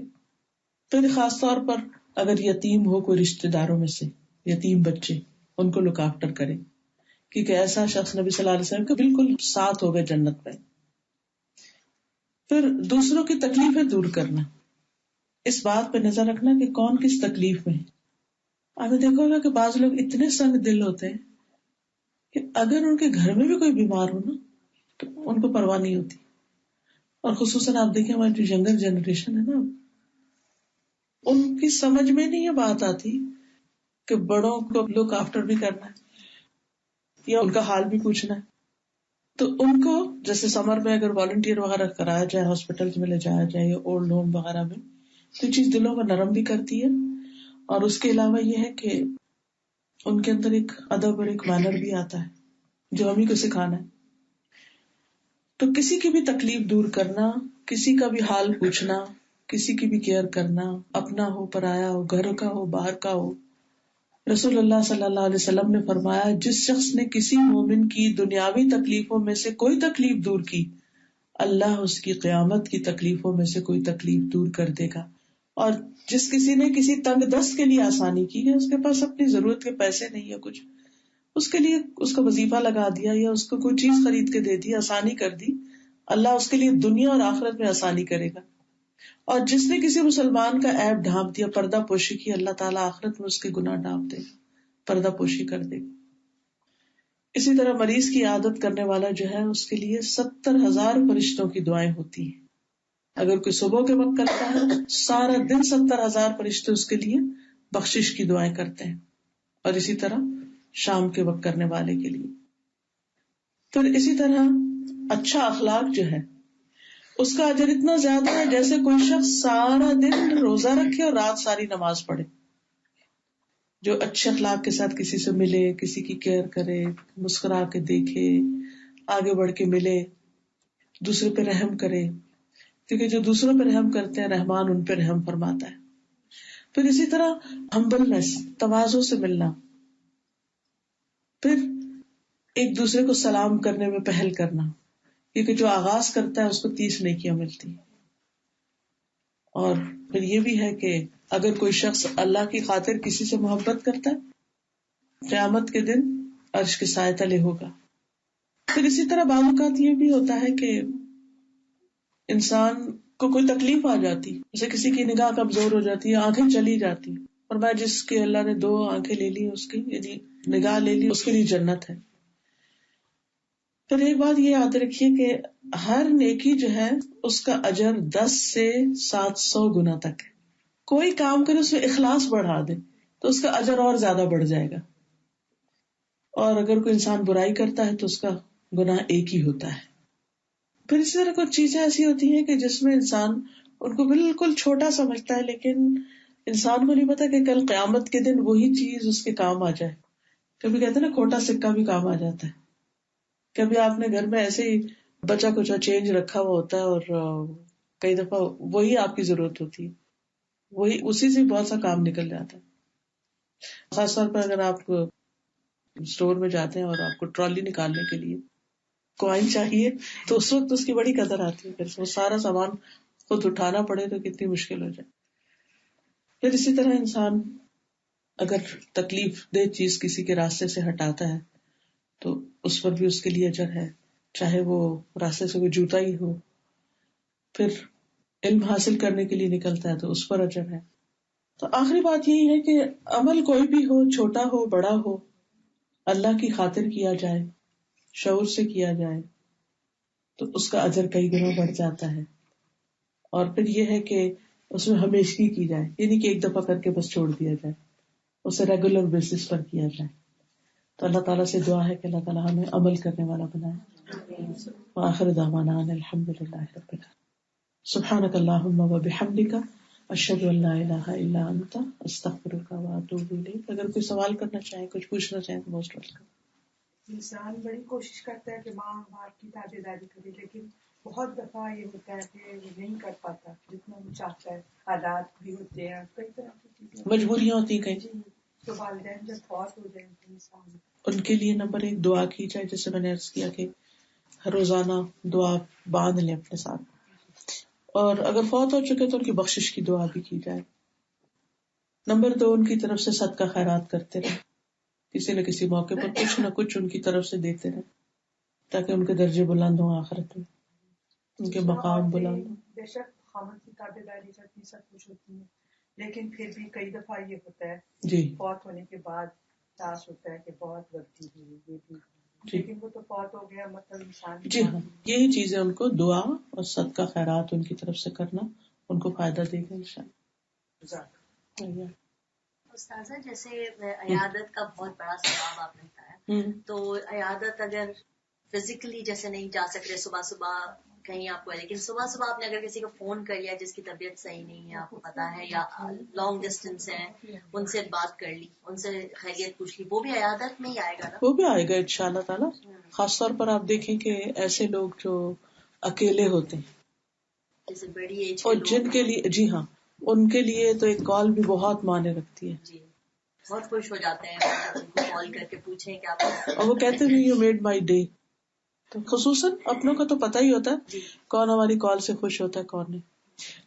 Speaker 1: پھر خاص طور پر اگر یتیم ہو کوئی رشتہ داروں میں سے، یتیم بچے، ان کو لک آفٹر کرے، کیونکہ ایسا شخص نبی صلی اللہ علیہ وسلم کا بالکل ساتھ ہوگا جنت میں. پھر دوسروں کی تکلیفیں دور کرنا، اس بات پہ نظر رکھنا کہ کون کس تکلیف میں ہے. آپ نے دیکھا ہوگا کہ بعض لوگ اتنے سنگ دل ہوتے ہیں کہ اگر ان کے گھر میں بھی کوئی بیمار ہو نا تو ان کو پرواہ نہیں ہوتی. اور خصوصاً آپ دیکھیں ہماری جو ینگر جنریشن ہے نا، ان کی سمجھ میں نہیں یہ بات آتی کہ بڑوں کو لک آفٹر بھی کرنا ہے یا ان کا حال بھی پوچھنا ہے. تو ان کو جیسے سمر میں اگر والنٹیئر وغیرہ کرایا جائے، ہاسپٹل میں لے جایا جائے یا اولڈ ہوم وغیرہ میں، تو یہ چیز دلوں کو نرم بھی کرتی ہے. اور اس کے علاوہ یہ ہے کہ ان کے اندر ایک ادب اور ایک مینر بھی آتا ہے جو ہم ہی کو سکھانا ہے. تو کسی کی بھی تکلیف دور کرنا، کسی کا بھی حال پوچھنا، کسی کی بھی کیئر کرنا، اپنا ہو پرایا ہو، گھر کا ہو باہر کا ہو. رسول اللہ صلی اللہ علیہ وسلم نے فرمایا جس شخص نے کسی مومن کی دنیاوی تکلیفوں میں سے کوئی تکلیف دور کی، اللہ اس کی قیامت کی تکلیفوں میں سے کوئی تکلیف دور کر دے گا. اور جس کسی نے کسی تنگ دست کے لیے آسانی کی ہے، اس کے پاس اپنی ضرورت کے پیسے نہیں ہے کچھ، اس کے لیے اس کا وظیفہ لگا دیا یا اس کو کوئی چیز خرید کے دے دی، آسانی کر دی، اللہ اس کے لیے دنیا اور آخرت میں آسانی کرے گا. اور جس نے کسی مسلمان کا عیب ڈھانپ دیا، پردہ پوشی کی، اللہ تعالیٰ آخرت میں اس کے گناہ ڈھانپ دے گا، پردہ پوشی کر دے گا. اسی طرح مریض کی عادت کرنے والا جو ہے اس کے لیے 70,000 فرشتوں کی دعائیں ہوتی ہیں. اگر کوئی صبح کے وقت کرتا ہے سارا دن 70,000 فرشتے اس کے لیے بخشش کی دعائیں کرتے ہیں. اور اسی طرح شام کے وقت کرنے والے کے لیے. پھر اسی طرح اچھا اخلاق جو ہے اس کا اجر اتنا زیادہ ہے جیسے کوئی شخص سارا دن روزہ رکھے اور رات ساری نماز پڑھے. جو اچھے اخلاق کے ساتھ کسی سے ملے، کسی کی کیئر کرے، مسکرا کے دیکھے، آگے بڑھ کے ملے، دوسرے پہ رحم کرے، کیونکہ جو دوسروں پہ رحم کرتے ہیں رحمان ان پہ رحم فرماتا ہے. پھر اسی طرح ہمبلنس، تواضع سے ملنا. پھر ایک دوسرے کو سلام کرنے میں پہل کرنا، کیونکہ جو آغاز کرتا ہے اس کو 30 نیکیاں ملتی. اور پھر یہ بھی ہے کہ اگر کوئی شخص اللہ کی خاطر کسی سے محبت کرتا ہے قیامت کے دن عرش کے سائے تلے ہوگا. پھر اسی طرح بعض اوقات یہ بھی ہوتا ہے کہ انسان کو کوئی تکلیف آ جاتی، جیسے کسی کی نگاہ کمزور ہو جاتی ہے، آنکھیں چلی جاتی، اور میں جس کے اللہ نے 2 آنکھیں لے لی اس کی یعنی نگاہ لے لی، اس کے لیے جنت ہے. پھر ایک بات یہ یاد رکھیے کہ ہر نیکی جو ہے اس کا اجر 10 سے 700 گنا تک ہے. کوئی کام کرے اس میں اخلاص بڑھا دے تو اس کا اجر اور زیادہ بڑھ جائے گا. اور اگر کوئی انسان برائی کرتا ہے تو اس کا گناہ ایک ہی ہوتا ہے. پھر اسی طرح کچھ چیزیں ایسی ہوتی ہیں کہ جس میں انسان ان کو بالکل چھوٹا سمجھتا ہے، لیکن انسان کو نہیں پتا کہ کل قیامت کے دن وہی چیز اس کے کام آ جائے. کبھی کہتے ہیں نا کھوٹا سکہ بھی کام آ جاتا ہے. کبھی آپ نے گھر میں ایسے ہی بچا کچا چینج رکھا ہوا ہوتا ہے اور کئی دفعہ وہی آپ کی ضرورت ہوتی ہے، وہی اسی سے بہت سا کام نکل جاتا ہے. خاص طور پر اگر آپ اسٹور میں جاتے ہیں اور آپ کو ٹرالی نکالنے کے لیے کوائن چاہیے تو اس وقت اس کی بڑی قدر آتی ہے. پھر وہ سارا سامان خود اٹھانا پڑے تو کتنی مشکل ہو جائے. پھر اسی طرح انسان اگر تکلیف دہ چیز کسی کے راستے سے ہٹاتا ہے تو اس پر بھی اس کے لیے اجر ہے، چاہے وہ راستے سے کوئی جوتا ہی ہو. پھر علم حاصل کرنے کے لیے نکلتا ہے تو اس پر اجر ہے. تو آخری بات یہی ہے کہ عمل کوئی بھی ہو، چھوٹا ہو بڑا ہو، اللہ کی خاطر کیا جائے، شعور سے کیا جائے تو اس کا اجر کئی گنا بڑھ جاتا ہے. اور پھر یہ ہے کہ اس میں ہمیشگی کی جائے، یعنی کہ ایک دفعہ کر کے بس چھوڑ دیا جائے، اسے ریگولر بیسس پر کیا جائے. تو اللہ تعالیٰ سے دعا ہے کہ اللہ تعالیٰ ہمیں عمل کرنے والا بنائے. وآخر دعوانا ان الحمد للہ رب العالمین. سبحانک اللہم وبحمدک اشہد ان لا الہ الا انت استغفرک واتوب الیک. اگر کوئی سوال کرنا چاہیں، کچھ پوچھنا چاہیں تو موسٹ ویلکم.
Speaker 2: انسان بڑی کوشش کرتا ہے کہ ماں باپ کی تابع داری کرے، لیکن بہت دفعہ یہ ہوتا ہے کہ وہ نہیں کر پاتا جتنا وہ چاہتا ہے. حالات بھی ہوتے ہیں، کئی طرح کی چیزیں،
Speaker 1: مجبوریاں ہوتی ہیں کہیں.
Speaker 2: تو والدین جب فوت ہو جائیں تو انسان
Speaker 1: ان کے لیے نمبر 1 دعا کی جائے، جیسے میں نے عرض کیا کہ روزانہ دعا باندھ لیں اپنے ساتھ. اور اگر فوت ہو چکے تو ان کی بخشش کی دعا بھی کی جائے. نمبر 2 ان کی طرف سے صدقہ خیرات کرتے رہے، کسی نہ کسی موقع پر کچھ نہ کچھ ان کی طرف سے دیتے رہے تاکہ ان کے درجے بلند ہوں، آخرت میں ان کے مقام بلند ہوں.
Speaker 2: بے شک خامد کی تابع داری کرتی سب کچھ ہوتی ہے، لیکن پھر بھی کئی دفعہ یہ ہوتا ہے
Speaker 1: جی
Speaker 2: فوت ہونے کے بعد احساس ہوتا ہے کہ بہت غلطی ہوئی، یہ بھی
Speaker 1: جی
Speaker 2: لیکن وہ تو فوت ہو گیا، مطلب انسان
Speaker 1: جی ہاں، یہی چیزیں ان کو دعا اور صدقہ خیرات ان کی طرف سے کرنا ان کو فائدہ دے گا انشاءاللہ.
Speaker 3: استاذہ جیسے عیادت کا بہت بڑا ثواب آپ نے بتایا، تو عیادت اگر فزیکلی جیسے نہیں جا سکتے صبح صبح کہیں آپ کو، لیکن صبح صبح آپ نے اگر کسی کو فون کر لیا جس کی طبیعت صحیح نہیں ہے، آپ کو پتا ہے، یا لانگ ڈسٹینس ہے، ان سے بات کر لی، ان سے خیریت پوچھ لی، وہ بھی عیادت میں ہی آئے گا نا؟
Speaker 1: وہ بھی آئے گا انشاءاللہ تعالی. خاص طور پر آپ دیکھیں کہ ایسے لوگ جو اکیلے ہوتے ہیں
Speaker 3: جیسے بڑی ایج
Speaker 1: اور جن کے لیے جی ہاں ان کے لیے تو ایک کال بھی بہت معنی رکھتی ہے.
Speaker 3: جی بہت خوش ہو جاتے ہیں جب ان کو کال کر کے پوچھیں کہ آپ
Speaker 1: اور وہ کہتے ہیں یو میڈ مائی ڈے. تو خصوصاً اپنوں کا تو پتہ ہی ہوتا ہے کون ہماری کال سے خوش ہوتا ہے کون نہیں.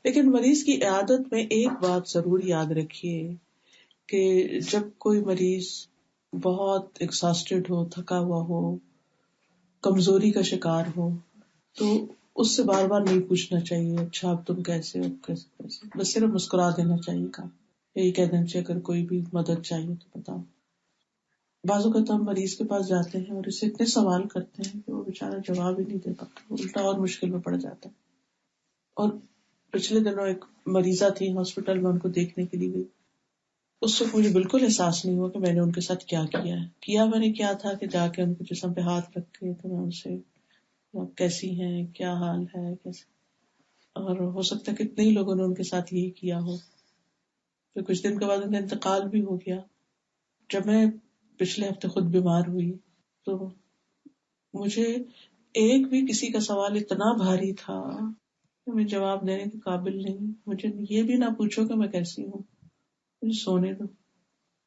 Speaker 1: لیکن مریض کی عیادت میں ایک بات ضرور یاد رکھیے کہ جب کوئی مریض بہت ایکساسٹڈ ہو, تھکا ہوا ہو, کمزوری کا شکار ہو, تو اس سے بار بار نہیں پوچھنا چاہیے اچھا اب تم کیسے ہو کیسے, بس صرف مسکرا دینا چاہیے. کام یہی کہہ دینا چاہیے اگر کوئی بھی مدد چاہیے تو بتاؤ. بعض اوقات ہم مریض کے پاس جاتے ہیں اور اسے اتنے سوال کرتے ہیں کہ وہ بیچارہ جواب ہی نہیں دے پاتا, الٹا اور مشکل میں پڑ جاتا ہے. اور پچھلے دنوں ایک مریضہ تھی ہاسپٹل میں, ان کو دیکھنے کے لیے گئی. اس وقت مجھے بالکل احساس نہیں ہوا کہ میں نے ان کے ساتھ کیا کیا میں نے کیا تھا کہ جا کے ان کے جسم پہ ہاتھ رکھے تو میں ان سے آپ کیسی ہیں, کیا حال ہے, کیسے, اور ہو سکتا ہے کتنے ہی لوگوں نے ان کے ساتھ یہی کیا ہو. پھر کچھ دن کے بعد ان کا انتقال بھی ہو گیا. جب میں پچھلے ہفتے خود بیمار ہوئی تو مجھے ایک بھی کسی کا سوال اتنا بھاری تھا کہ میں جواب دینے کے قابل نہیں. مجھے یہ بھی نہ پوچھو کہ میں کیسی ہوں, مجھے سونے دو,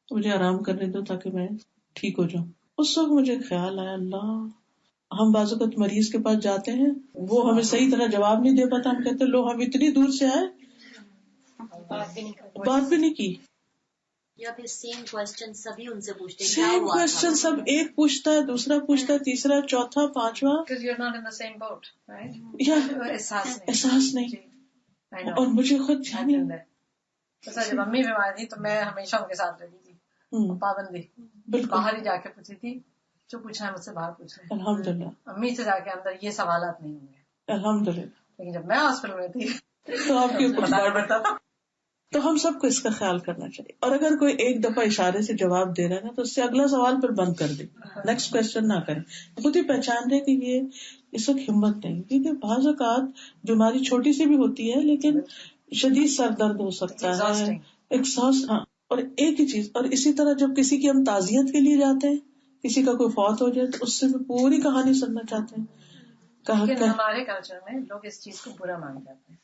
Speaker 1: مجھے آرام کرنے دو تاکہ میں ٹھیک ہو جاؤں. اس وقت مجھے خیال آیا اللہ, ہم بعض اوقات مریض کے پاس جاتے ہیں وہ ہمیں صحیح طرح جواب نہیں دے پاتا, ہم کہتے لو ہم اتنی دور سے آئے بات بھی نہیں کی.
Speaker 3: یا پھر سیم کوشچن سبھی ان سے پوچھتے ہیں
Speaker 1: سیم کوشچن سب ایک پوچھتا ہے, دوسرا پوچھتا ہے, تیسرا, چوتھا, پانچواں, احساس نہیں. اور مجھے خود
Speaker 4: جب امی بیمار تھی تو میں ہمیشہ ان کے ساتھ رہتی تھی, پابندی
Speaker 1: بالکل
Speaker 4: باہر ہی جا کے پوچھی تھی, جو پوچھنا ہے مجھ سے باہر پوچھ رہے.
Speaker 1: الحمدللہ
Speaker 4: امی سے جا کے اندر یہ سوالات نہیں ہوں گے
Speaker 1: الحمدللہ.
Speaker 4: لیکن جب میں ہاسپٹل میں تھی
Speaker 1: تو آپ کے اوپر
Speaker 4: بتانا پڑتا تھا.
Speaker 1: تو ہم سب کو اس کا خیال کرنا چاہیے. اور اگر کوئی ایک دفعہ اشارے سے جواب دے رہا ہے نا تو اس سے اگلا سوال پھر بند کر دے, نیکسٹ کوشچن نہ کریں. خود ہی پہچان رہے کہ یہ اس وقت ہمت نہیں, کیونکہ بعض اوقات بیماری چھوٹی سی بھی ہوتی ہے لیکن شدید سر درد ہو سکتا ہے, ایکساسٹ. ہاں, اور ایک ہی چیز. اور اسی طرح جب کسی کی ہم تعزیت کے لیے جاتے ہیں, کسی کا کوئی فوت ہو جائے تو اس سے بھی پوری کہانی سننا چاہتے ہیں.
Speaker 4: لیکن ہمارے کلچر میں لوگ اس چیز کو برا مان جاتے ہیں,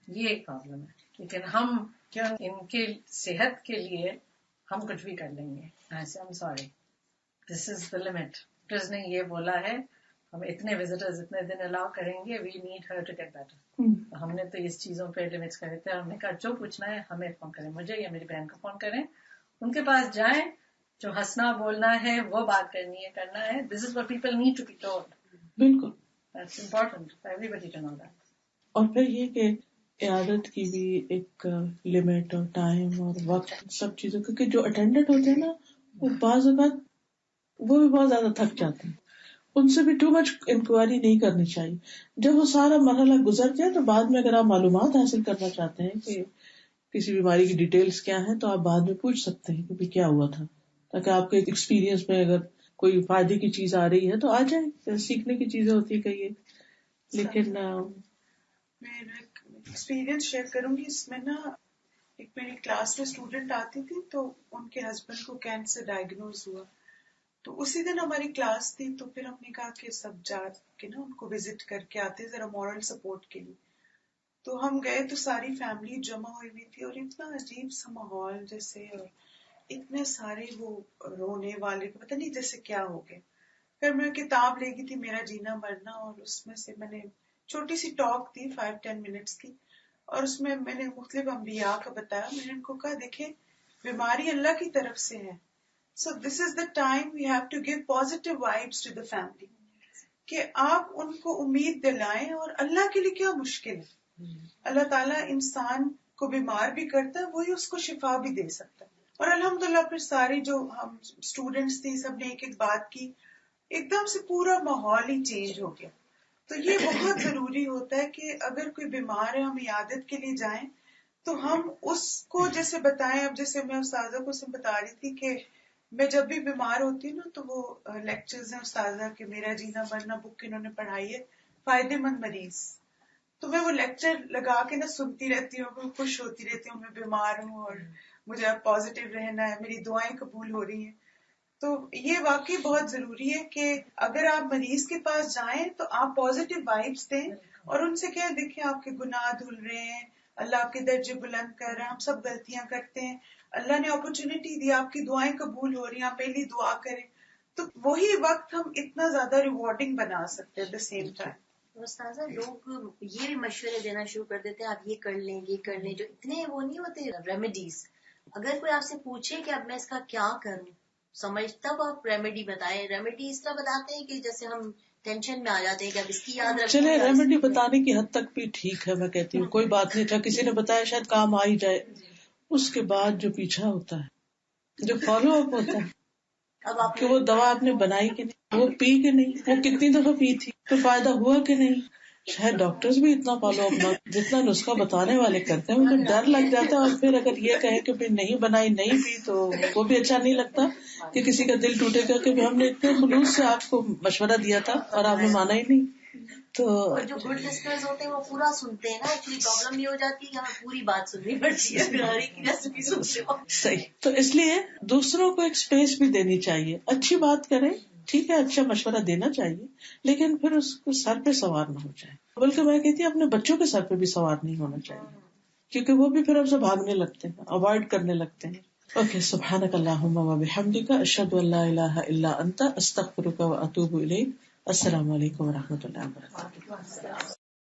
Speaker 4: یہ ایک پرابلم ہے. لیکن ہم کیا ان کے صحت کے لیے ہم کچھ بھی کر لیں گے. I'm sorry, this is the limit. Doctors نے یہ بولا ہے ہم اتنے وزٹرز اتنے دن الاؤ کریں گے, we need her to get better. ہم نے تو اس چیزوں پہ لمٹس کرے تھے. ہم نے کہا جو پوچھنا ہے ہمیں فون کریں, مجھے یا میری بہن کو فون کریں, ان کے پاس جائیں, جو ہنسنا بولنا ہے وہ بات کرنی ہے کرنا ہے. This is what people need to be told.
Speaker 1: بالکل
Speaker 4: That's important for everybody to know that.
Speaker 1: اور پھر یہ کہ عیادت کی بھی ایک لمٹ اور ٹائم اور وقت سب چیزوں, کیونکہ جو اٹینڈنٹ ہوتے ہیں نا وہ بعض اوقات وہ بھی بہت زیادہ تھک جاتے ہیں, ان سے بھی ٹو مچ انکوائری نہیں کرنی چاہیے. جب وہ سارا مرحلہ گزر جائے تو بعد میں اگر آپ معلومات حاصل کرنا چاہتے ہیں کہ کسی بیماری کی ڈیٹیلز کیا ہیں تو آپ بعد میں پوچھ سکتے ہیں کہ کیا ہوا تھا, تاکہ آپ کے ایکسپیرینس میں اگر کوئی فائدے کی چیز آ رہی ہے تو آ جائے, سیکھنے کی چیزیں ہوتی ہے کئی. لیکن
Speaker 2: میں ایکسپیرینس شیئر کروں گی اس میں نا. ایک میری کلاس میں اسٹوڈنٹ آتی تھی تو ان کے ہسبینڈ کو کینسر ڈائگنوز ہوا, تو اسی دن ہماری کلاس تھی. تو پھر ہم نے کہا کہ سب جا کے نا ان کو وزٹ کر کے آتے ذرا مورل سپورٹ کے لیے. تو ہم گئے تو ساری فیملی جمع ہوئی ہوئی تھی, اور اتنا عجیب سا ماحول جیسے, اور اتنے سارے وہ رونے والے, پتہ نہیں جیسے کیا ہو گئے. پھر میں کتاب لے گئی تھی میرا جینا مرنا, اور اس میں سے میں نے چھوٹی سی ٹاک تھی 5-10 منٹس کی, اور اس میں میں نے مختلف انبیاء کا بتایا. میں نے ان کو کہا دیکھیں بیماری اللہ کی طرف سے ہے, so this is the time we have to give positive vibes to the family, کہ آپ ان کو امید دلائیں. اور اللہ کے لیے کیا مشکل ہے, اللہ تعالیٰ انسان کو بیمار بھی کرتا ہے, وہی اس کو شفا بھی دے سکتا ہے. اور الحمدللہ پھر ساری جو ہم اسٹوڈینٹس تھی سب نے ایک ایک بات کی, ایک دم سے پورا ماحول ہی چینج ہو گیا. تو یہ بہت ضروری ہوتا ہے کہ اگر کوئی بیمار ہے ہم عیادت کے لیے جائیں تو ہم اس کو جیسے بتائیں. اب جیسے میں استاذہ کو بتا رہی تھی کہ میں جب بھی بیمار ہوتی ہوں نا تو وہ لیکچرز ہیں استاذہ کے, میرا جینا مرنا بک انہوں نے پڑھائی ہے, فائدے مند مریض, تو میں وہ لیکچر لگا کے نا سنتی رہتی ہوں, خوش ہوتی رہتی ہوں. میں بیمار ہوں اور مجھے اب پازیٹیو رہنا ہے, میری دعائیں قبول ہو رہی ہیں. تو یہ واقعی بہت ضروری ہے کہ اگر آپ مریض کے پاس جائیں تو آپ پازیٹیو وائبس دیں, اور ان سے کیا دیکھیں آپ کے گناہ دھل رہے ہیں, اللہ آپ کے درجے بلند کر رہے ہیں, ہم سب غلطیاں کرتے ہیں, اللہ نے اپرچونٹی دی, آپ کی دعائیں قبول ہو رہی ہیں, آپ پہلی دعا کریں, تو وہی وقت ہم اتنا زیادہ ریوارڈنگ بنا سکتے ہیں. ایٹ دا سیم ٹائم
Speaker 3: استاذہ لوگ یہ بھی مشورے دینا شروع کر دیتے ہیں, آپ یہ کر لیں, یہ کر لیں, جو اتنے وہ نہیں ہوتے ریمیڈیز. اگر کوئی آپ سے پوچھے کہ اب میں اس کا کیا کروں, سمجھ تب آپ ریمیڈی بتائیں. ریمیڈی اس طرح بتاتے ہیں کہ جیسے ہم ٹینشن میں آ جاتے ہیں کہ اب اس کی یاد رکھیں.
Speaker 1: چلے ریمیڈی بتانے کی حد تک بھی ٹھیک ہے, میں کہتی ہوں کوئی بات نہیں, اچھا کسی نے بتایا شاید کام آ ہی جائے. اس کے بعد جو پیچھا ہوتا ہے, جو فالو اپ ہوتا ہے,
Speaker 3: اب آپ
Speaker 1: کہ وہ دوا آپ نے بنائی کہ نہیں, وہ پی کہ نہیں, وہ کتنی دفعہ پی تھی, تو فائدہ ہوا کہ نہیں. شاید ڈاکٹرز بھی اتنا فالو اپ نہ جتنا نسخہ بتانے والے کرتے ہیں, ان کو ڈر لگ جاتا ہے. اور پھر اگر یہ کہیں کہ پھر نہیں بنائی نہیں پی, تو وہ بھی اچھا نہیں لگتا کہ کسی کا دل ٹوٹے گا کہ ہم نے اتنے خلوص سے آپ کو مشورہ دیا تھا اور آپ نے مانا ہی نہیں. تو
Speaker 3: جو گڈ لسنرز ہوتے ہیں وہ پورا سنتے ہیں نا. ایکچولی پرابلم یہ ہو جاتی ہے کہ ہمیں پوری بات سننی پڑتی ہے, بہاری کی ریسیپی سنتے ہو.
Speaker 1: صحیح. تو اس لیے دوسروں کو ایک اسپیس بھی دینی چاہیے, اچھی بات کریں, ٹھیک ہے, اچھا مشورہ دینا چاہیے, لیکن پھر اس کو سر پہ سوار نہ ہو جائے. بلکہ میں کہتی ہوں اپنے بچوں کے سر پہ بھی سوار نہیں ہونا چاہیے, کیونکہ وہ بھی پھر اب سے بھاگنے لگتے ہیں, اوائڈ کرنے لگتے ہیں. اوکے, سبحانک اللہم و بحمدک, اشہد ان لا الہ الا انت, استغفرک و اتوب الیک. السلام علیکم و رحمۃ اللہ وبرکاتہ.